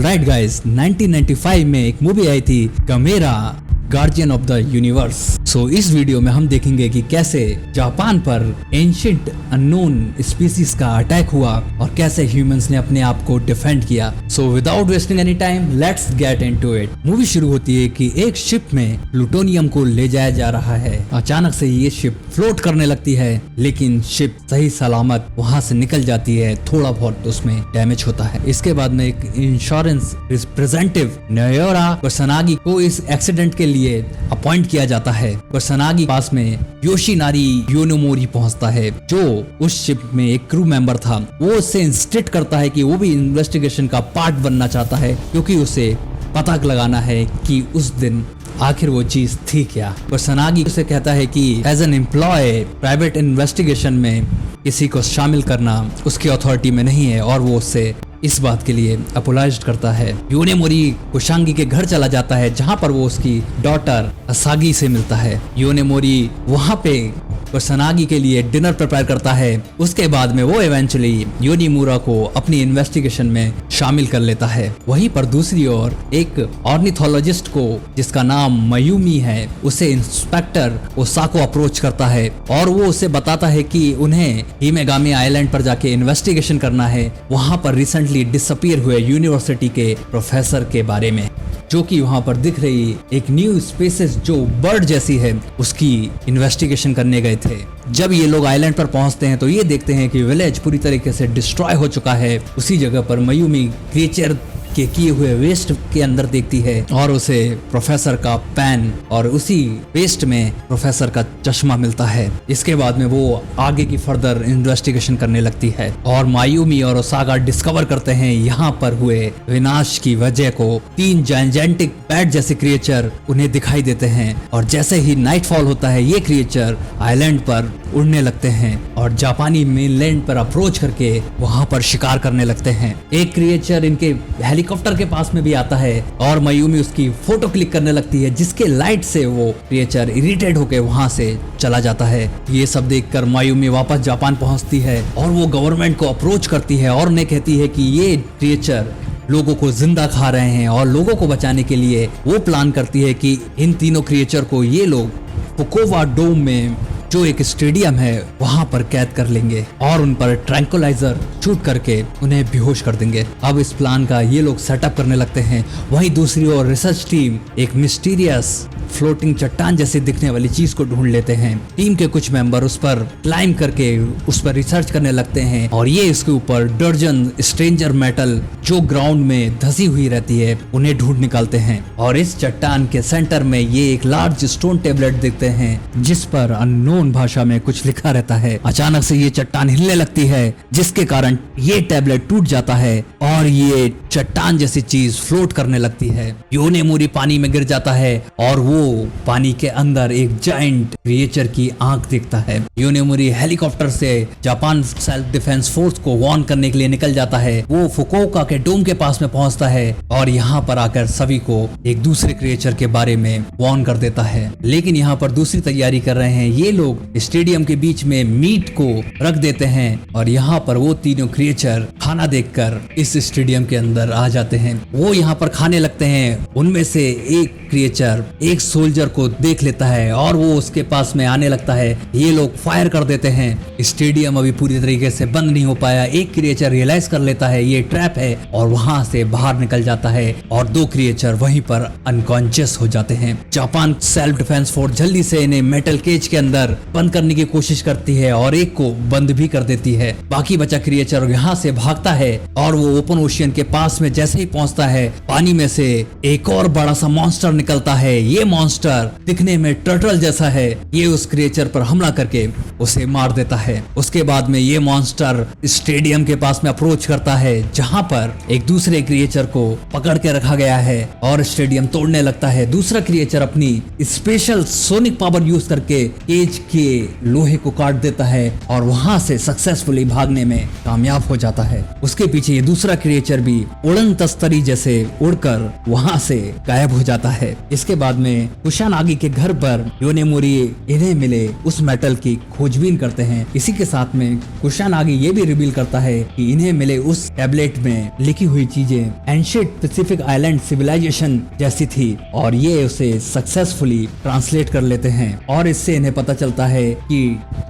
Alright guys, 1995 में एक movie आई थी गमेरा गार्जियन ऑफ द यूनिवर्स। सो इस वीडियो में हम देखेंगे कि कैसे जापान पर एंशिएंट अननोन स्पीसीज का अटैक हुआ और कैसे ह्यूमंस ने अपने आप को डिफेंड किया। So without wasting any time, let's get into it. Movie शुरू होती है कि एक शिप में प्लूटोनियम को ले जाया जा रहा है। अचानक से ये शिप फ्लोट करने लगती है, लेकिन शिप सही सलामत वहां से निकल जाती है। थोड़ा बहुत उसमें डैमेज होता है। इसके बाद में एक इंश्योरेंस रिप्रेजेंटेटिव नयोरा कुसानागी को इस एक्सीडेंट के लिए अपॉइंट किया जाता है। कुसानागी पास में योशिनारी योनोमोरी पहुंचता है, जो उस शिप में एक क्रू मेंबर था। वो उससे इंस्टिट करता है कि वो भी इन्वेस्टिगेशन का पार्ट बनना चाहता है, क्योंकि उसे पता लगाना है कि उस दिन आखिर वो चीज थी क्या। कुसानागी उसे कहता है कि as an employ private investigation में किसी को शामिल करना उसकी अथॉरिटी में नहीं है, और वो उससे इस बात के लिए अपोलाइज करता है। योनेमोरी कुशांगी के घर चला जाता है, जहां पर वो उसकी डॉटर असागी से मिलता है। योनेमोरी वहां पे कुसानागी के लिए डिनर प्रिपेयर करता है। उसके बाद में वो इवेंचुअली योनीमुरा को अपनी इन्वेस्टिगेशन में शामिल कर लेता है। वहीं पर दूसरी ओर एक ऑर्निथोलॉजिस्ट को, जिसका नाम मयूमी है, उसे इंस्पेक्टर ओसाको अप्रोच करता है और वो उसे बताता है कि उन्हें हिमेगामी आइलैंड पर जाके इन्वेस्टिगेशन करना है, वहां पर रिसेंटली डिसअपीयर हुए यूनिवर्सिटी के प्रोफेसर के बारे में, जो कि वहां पर दिख रही एक न्यू स्पीसीज जो बर्ड जैसी है, उसकी इन्वेस्टिगेशन करने गए थे। जब ये लोग आइलैंड पर पहुंचते हैं तो ये देखते हैं कि विलेज पूरी तरीके से डिस्ट्रॉय हो चुका है। उसी जगह पर मयूमी क्रिएचर के किए हुए वेस्ट के अंदर देखती है और उसे प्रोफेसर का पेन और उसी वेस्ट में प्रोफेसर का चश्मा मिलता है। इसके बाद में वो आगे की फर्दर इन्वेस्टिगेशन करने लगती है और मायूमी और ओसागा डिस्कवर करते हैं यहाँ पर हुए विनाश की वजह को। 3 जायंटिक बैट जैसे क्रिएचर उन्हें दिखाई देते हैं और जैसे ही नाइटफॉल होता है ये क्रिएचर आइलैंड पर उड़ने लगते हैं और जापानी मेनलैंड पर अप्रोच करके वहां पर शिकार करने लगते हैं। एक क्रिएचर इनके हेलीकॉप्टर के पास में भी आता है और मयूमी उसकी फोटो क्लिक करने लगती है, जिसके लाइट से वो क्रिएचर इरिटेट होकर वहां से चला जाता है। ये सब देखकर मयूमी वापस जापान पहुंचती है और वो गवर्नमेंट को अप्रोच करती है और उन्हें कहती है कि ये क्रिएचर लोगों को जिंदा खा रहे हैं और लोगों को बचाने के लिए वो प्लान करती है कि इन तीनों क्रिएचर को ये लोग फुकुवा डोम में, जो एक स्टेडियम है, वहां पर कैद कर लेंगे और उन पर ट्रैंकुलाइजर शूट करके उन्हें बेहोश कर देंगे। अब इस प्लान का ये लोग सेटअप करने लगते हैं। वहीं दूसरी ओर रिसर्च टीम एक मिस्टीरियस फ्लोटिंग चट्टान जैसे दिखने वाली चीज को ढूंढ लेते हैं। टीम के कुछ मेंबर उस पर क्लाइम करके उस पर रिसर्च करने लगते हैं और ये इसके ऊपर दर्जन स्ट्रेंजर मेटल जो ग्राउंड में धसी हुई रहती है उन्हें ढूंढ निकालते हैं। और इस चट्टान के सेंटर में ये एक लार्ज स्टोन टेबलेट देखते हैं, जिस पर अननोन भाषा में कुछ लिखा रहता है। अचानक से ये चट्टान हिलने लगती है, जिसके कारण ये टेबलेट टूट जाता है और ये चट्टान जैसी चीज फ्लोट करने लगती है। योनेमोरी पानी में गिर जाता है और वो पानी के अंदर एक जायंट क्रिएचर की आंख देखता है। योनेमोरी हेलीकॉप्टर से जापान सेल्फ डिफेंस फोर्स को वार्न करने के लिए निकल जाता है। वो फुकुओका के डोम के पास में पहुंचता है और यहाँ पर आकर सभी को एक दूसरे क्रिएचर के बारे में वार्न कर देता है। लेकिन यहाँ पर दूसरी तैयारी कर रहे हैं ये लोग। स्टेडियम के बीच में मीट को रख देते हैं और यहाँ पर वो तीनों क्रिएचर खाना देखकर इस स्टेडियम के अंदर आ जाते हैं। वो यहाँ पर खाने लगते हैं। उनमें से एक क्रिएचर एक सोल्जर को देख लेता है और वो उसके पास में आने लगता है। ये लोग फायर कर देते हैं। स्टेडियम अभी पूरी तरीके से बंद नहीं हो पाया। एक क्रिएचर रियलाइज कर लेता है ये ट्रैप है और वहां से बाहर निकल जाता है और 2 क्रिएचर वहीं पर अनकॉन्शियस हो जाते हैं। जापान सेल्फ डिफेंस फोर्स जल्दी से इन्हें मेटल केज के अंदर बंद करने की कोशिश करती है और एक को बंद भी कर देती है। बाकी बचा क्रिएचर यहाँ से भागता है और वो ओपन ओशियन के पास में जैसे ही पहुंचता है, पानी में से एक और बड़ा सा मॉन्स्टर निकलता है। ये मॉन्स्टर दिखने में टर्टल जैसा है। ये उस क्रिएचर पर हमला करके उसे मार देता है। उसके बाद में ये मॉन्स्टर स्टेडियम के पास में अप्रोच करता है, जहां पर एक दूसरे क्रिएचर को पकड़ के रखा गया है और स्टेडियम तोड़ने लगता है। दूसरा क्रिएचर अपनी स्पेशल सोनिक पावर यूज करके केज के लोहे को काट देता है और वहां से सक्सेसफुली भागने में कामयाब हो जाता है। उसके पीछे ये दूसरा क्रिएचर भी उड़न तस्तरी जैसे उड़कर वहां से गायब हो जाता है। इसके बाद में कुशानागी के घर पर योनेमोरी इन्हें मिले उस मेटल की खोजबीन करते हैं। इसी के साथ में कुशानागी ये भी रिवील करता है कि इन्हें मिले उस टैबलेट में लिखी हुई चीजें एंशिएंट पैसिफिक आइलैंड सिविलाइजेशन जैसी थी और ये उसे सक्सेसफुली ट्रांसलेट कर लेते हैं और इससे इन्हें पता चलता है कि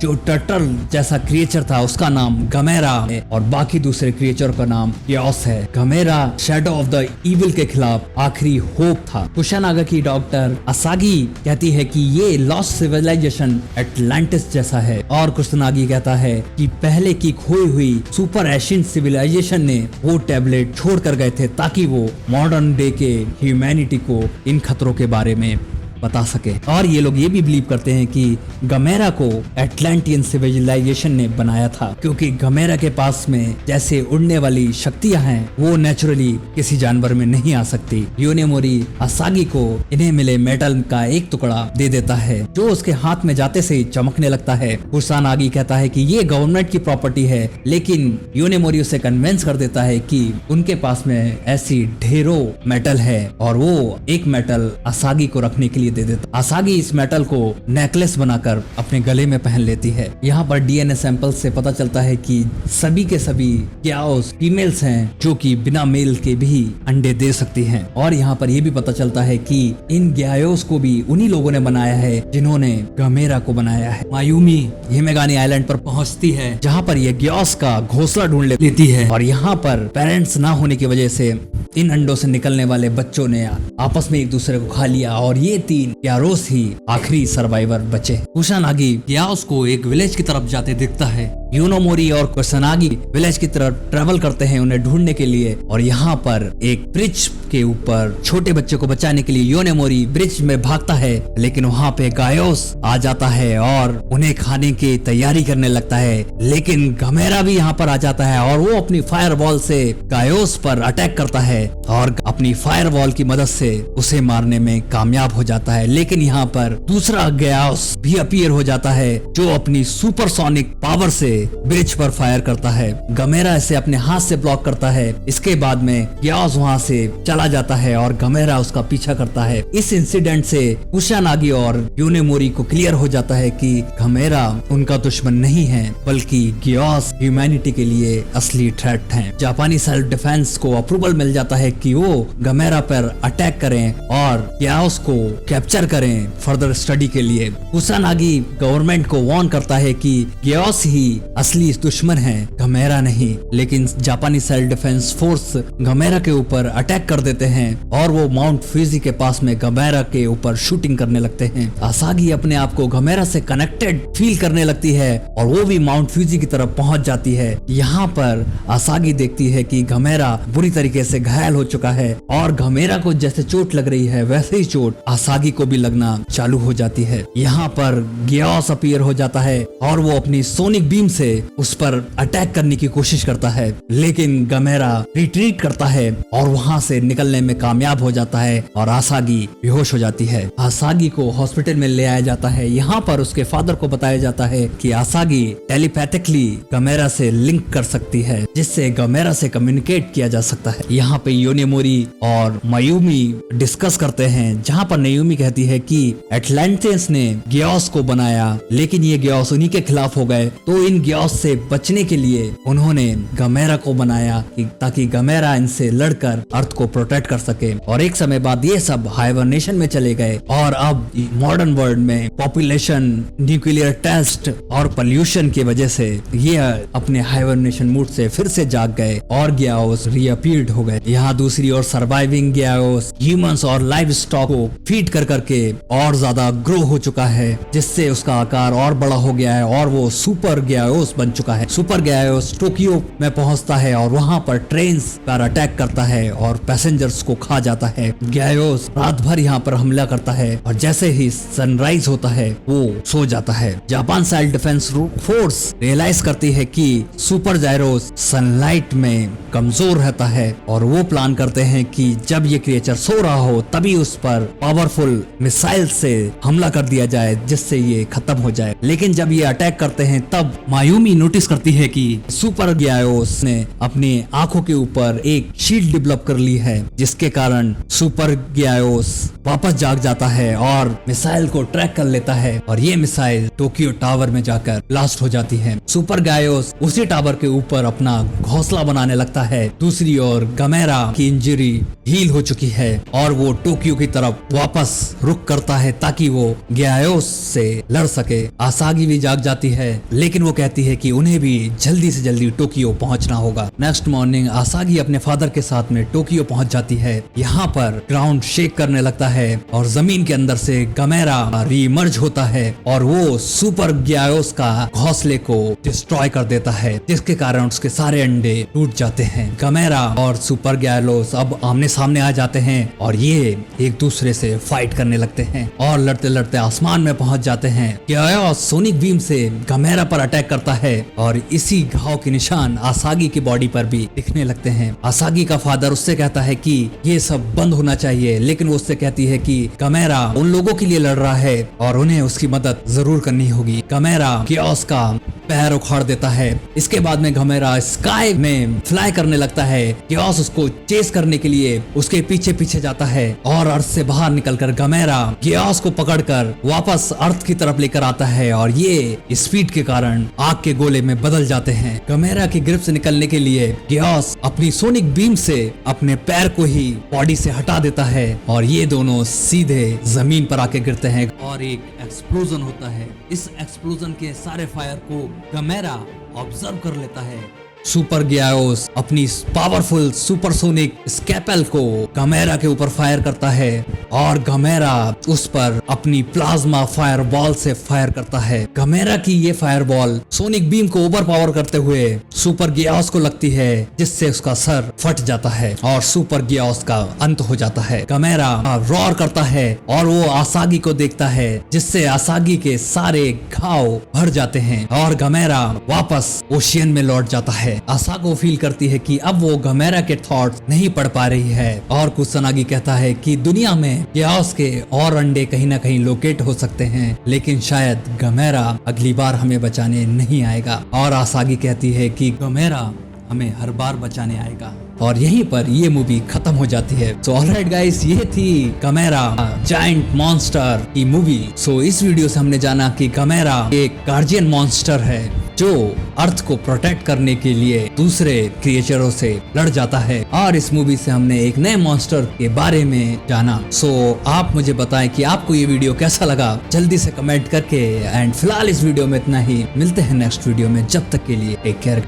जो टर्टल जैसा क्रिएचर था उसका नाम गमेरा है और बाकी दूसरे क्रिएचर का नाम क्योस है। गमेरा शैडो ऑफ द इविल के खिलाफ आखिरी होप था। कुशानागा की डॉक्टर असागी कहती है कि ये लॉस्ट सिविलाइजेशन एटलांटिस जैसा है और कुशानागी कहता है कि पहले की खोई हुई सुपर एशियन सिविलाइजेशन ने वो टैबलेट छोड़ कर गए थे ताकि वो मॉडर्न डे के ह्यूमैनिटी को इन खतरों के बारे में बता सके। और ये लोग ये भी बिलीव करते हैं कि गमेरा को एटलांटियन सिविलाइजेशन ने बनाया था क्योंकि गमेरा के पास में जैसे उड़ने वाली शक्तियां हैं वो नेचुरली किसी जानवर में नहीं आ सकती। योनेमोरी असागी को इन्हें मिले मेटल का एक टुकड़ा दे देता है जो उसके हाथ में जाते से चमकने लगता है। कुशानागी कहता है कि ये गवर्नमेंट की प्रॉपर्टी है लेकिन योनेमोरी उसे कन्विंस कर देता है कि उनके पास में ऐसी ढेरों मेटल है और वो एक मेटल असागी को रखने के लिए दे देता। असागी इस मेटल को नेकलेस बनाकर अपने गले में पहन लेती है। यहाँ पर डीएनए सैंपल से पता चलता है कि सभी के सभी ग्याओस फीमेल्स हैं जो कि बिना मेल के भी अंडे दे सकती हैं। और यहाँ पर यह भी पता चलता है कि इन ग्याओस को भी उन्हीं लोगों ने बनाया है जिन्होंने गमेरा को बनाया है। मायूमी हिमेगानी आइलैंड पर पहुंचती है जहाँ पर यह ग्याओस का घोंसला ढूंढ लेती है और यहाँ पर पेरेंट्स ना होने की वजह से इन अंडों से निकलने वाले बच्चों ने आपस में एक दूसरे को खा लिया और ये तीन ग्यारोस ही आखिरी सर्वाइवर बचे। कुशानागी ग्याओस को एक विलेज की तरफ जाते दिखता है। योनेमोरी और कुशानागी विलेज की तरफ ट्रेवल करते हैं उन्हें ढूंढने के लिए और यहाँ पर एक ब्रिज के ऊपर छोटे बच्चे को बचाने के लिए योनेमोरी ब्रिज में भागता है लेकिन वहाँ पे गायोस आ जाता है और उन्हें खाने की तैयारी करने लगता है। लेकिन गमेरा भी यहाँ पर आ जाता है और वो अपनी फायर बॉल से गायोस पर अटैक करता है और अपनी फायर बॉल की मदद से उसे मारने में कामयाब हो जाता है। लेकिन यहाँ पर दूसरा गायोस भी अपीयर हो जाता है जो अपनी सुपरसोनिक पावर से ब्रिज पर फायर करता है। गमेरा इसे अपने हाथ से ब्लॉक करता है। इसके बाद में ग्याओस वहां से चला जाता है और गमेरा उसका पीछा करता है। इस इंसिडेंट से कुशानागी और योनेमोरी को क्लियर हो जाता है कि गमेरा उनका दुश्मन नहीं है बल्कि ग्याओस ह्यूमैनिटी के लिए असली थ्रेट हैं। जापानी सेल्फ डिफेंस को अप्रूवल मिल जाता है कि वो गमेरा पर अटैक करें और ग्याओस को कैप्चर करें फर्दर स्टडी के लिए। कुशानागी गवर्नमेंट को वार्न करता है कि ग्याओस ही असली दुश्मन है गमेरा नहीं। लेकिन जापानी सेल्फ डिफेंस फोर्स गमेरा के ऊपर अटैक कर देते हैं और वो माउंट फ्यूजी के पास में गमेरा के ऊपर शूटिंग करने लगते हैं। असागी अपने आप को गमेरा से कनेक्टेड फील करने लगती है और वो भी माउंट फ्यूजी की तरफ पहुंच जाती है। यहाँ पर असागी देखती है कि गमेरा बुरी तरीके से घायल हो चुका है और गमेरा को जैसे चोट लग रही है वैसे ही चोट असागी को भी लगना चालू हो जाती है। यहाँ पर ग्याओस अपीयर हो जाता है और वो अपनी सोनिक बीम से उस पर अटैक करने की कोशिश करता है लेकिन गमेरा रिट्रीट करता है और वहां से निकलने में कामयाब हो जाता है और असागी बेहोश हो जाती है। असागी को हॉस्पिटल में ले आया जाता है। यहाँ पर उसके फादर को बताया जाता है कि असागी टेलीपैथिकली गमेरा से लिंक कर सकती है जिससे गमेरा से कम्युनिकेट किया जा सकता है। यहाँ पे योनेमोरी और मायूमी डिस्कस करते हैं जहाँ पर नायूमी कहती है कि एटलांटिस ने ग्याओस को बनाया लेकिन ये ग्याओस उन्हीं के खिलाफ हो गए तो इन ग्याओस से बचने के लिए उन्होंने गमेरा को बनाया ताकि गमेरा इनसे लड़कर अर्थ को प्रोटेक्ट कर सके। और एक समय बाद ये सब हाइबरनेशन में चले गए और अब मॉडर्न वर्ल्ड में पॉपुलेशन, न्यूक्लियर टेस्ट और पोल्यूशन की वजह से ये अपने हाइबरनेशन मूड से फिर से जाग गए और ग्याओस रीअपीयर्ड हो गए। यहाँ दूसरी ओर सर्वाइविंग ग्याओस ह्यूमंस और लाइव स्टॉक को फीड कर करके और ज्यादा ग्रो हो चुका है जिससे उसका आकार और बड़ा हो गया है और वो सुपर ग्याओस बन चुका है। सुपर ग्याओस टोक्यो में पहुंचता है और वहां पर ट्रेन्स पर अटैक करता है और पैसेंजर्स को खा जाता है। ग्याओस रात भर यहाँ पर हमला करता है और जैसे ही सनराइज होता है वो सो जाता है। Japan self defence force realise करती है कि सुपर गायरोस सनलाइट में कमजोर रहता है और वो प्लान करते हैं कि जब ये क्रिएचर सो रहा हो तभी उस पर पावरफुल मिसाइल से हमला कर दिया जाए जिससे ये खत्म हो जाए। लेकिन जब ये अटैक करते हैं तब मायूमी नोटिस करती है कि सुपर गियाओस ने अपनी आंखों के ऊपर एक शील्ड डेवलप कर ली है, जिसके कारण सुपर गियाओस वापस जाग जाता है और मिसाइल को ट्रैक कर लेता है और ये मिसाइल टोक्यो टावर में जाकर ब्लास्ट हो जाती है। सुपर गियाओस उसी टावर के ऊपर अपना घोंसला बनाने लगता है। दूसरी ओर गमेरा की इंजरी हील हो चुकी है और वो टोक्यो की तरफ वापस रुक करता है ताकि वो गियाओस से लड़ सके। आसागी भी जाग जाती है लेकिन वो कहती है कि उन्हें भी जल्दी से जल्दी टोक्यो पहुंचना होगा। नेक्स्ट मॉर्निंग आसागी अपने फादर के साथ में टोक्यो पहुंच जाती है। यहाँ पर ग्राउंड शेक करने लगता है और जमीन के अंदर से गमेरा रीइमर्ज होता है और वो सुपर गियाओस का घोंसले को डिस्ट्रॉय कर देता है, जिसके कारण उसके सारे अंडे टूट जाते हैं। गमेरा और सुपर गियाओस अब आमने सामने आ जाते हैं और ये एक दूसरे से फाइट करने लगते हैं और लड़ते लड़ते आसमान में पहुंच जाते हैं। गियाओस सोनिक बीम से गमेरा पर अटैक करता है और इसी घाव के निशान आसागी की बॉडी पर भी दिखने लगते हैं। आसागी का फादर उससे कहता है कि ये सब बंद होना चाहिए, लेकिन वो उससे कहती है कि गमेरा उन लोगों के लिए लड़ रहा है और उन्हें उसकी मदद जरूर करनी होगी। गमेरा गियाओस का पैर उखाड़ देता है। इसके बाद में गमेरा स्काई में फ्लाई करने लगता है। गियाओस उसको चेस करने के लिए उसके पीछे पीछे जाता है और अर्थ से बाहर निकलकर गमेरा गियाओस को पकड़कर वापस अर्थ की तरफ लेकर आता है और ये स्पीड के कारण आग के गोले में बदल जाते हैं। गमेरा की ग्रिप से निकलने के लिए गियाओस अपनी सोनिक बीम से अपने पैर को ही बॉडी से हटा देता है और ये दोनों सीधे जमीन पर आके गिरते हैं और एक एक्सप्लोजन होता है। इस एक्सप्लोजन के सारे फायर को गमेरा ऑब्जर्व कर लेता है। सुपर गियाओस अपनी पावरफुल सुपरसोनिक स्कैपल को गमेरा के ऊपर फायर करता है और गमेरा उस पर अपनी प्लाज्मा फायरबॉल से फायर करता है। गमेरा की ये फायरबॉल सोनिक बीम को ओवर पावर करते हुए सुपर गियाओस को लगती है, जिससे उसका सर फट जाता है और सुपर गियाओस का अंत हो जाता है। गमेरा रॉर करता है और वो आसागी को देखता है, जिससे आसागी के सारे घाव भर जाते हैं और गमेरा वापस ओशियन में लौट जाता है। आसागो फील करती है कि अब वो गमेरा के थॉट्स नहीं पढ़ पा रही है और कुसानागी कहता है कि दुनिया में गियाओस के और अंडे कहीं ना कहीं लोकेट हो सकते हैं, लेकिन शायद गमेरा अगली बार हमें बचाने नहीं आएगा। और आसागी कहती है कि गमेरा हमें हर बार बचाने आएगा। और यहीं पर ये मूवी खत्म हो जाती है। सो ऑलराइट गाइस, ये थी गमेरा जायंट मॉन्स्टर की मूवी। सो इस वीडियो से हमने जाना कि गमेरा एक गार्जियन मॉन्स्टर है जो अर्थ को प्रोटेक्ट करने के लिए दूसरे क्रिएचरों से लड़ जाता है और इस मूवी से हमने एक नए मॉन्स्टर के बारे में जाना। सो आप मुझे बताएं कि आपको ये वीडियो कैसा लगा, जल्दी से कमेंट करके। एंड फिलहाल इस वीडियो में इतना ही, मिलते हैं नेक्स्ट वीडियो में, जब तक के लिए टेक केयर।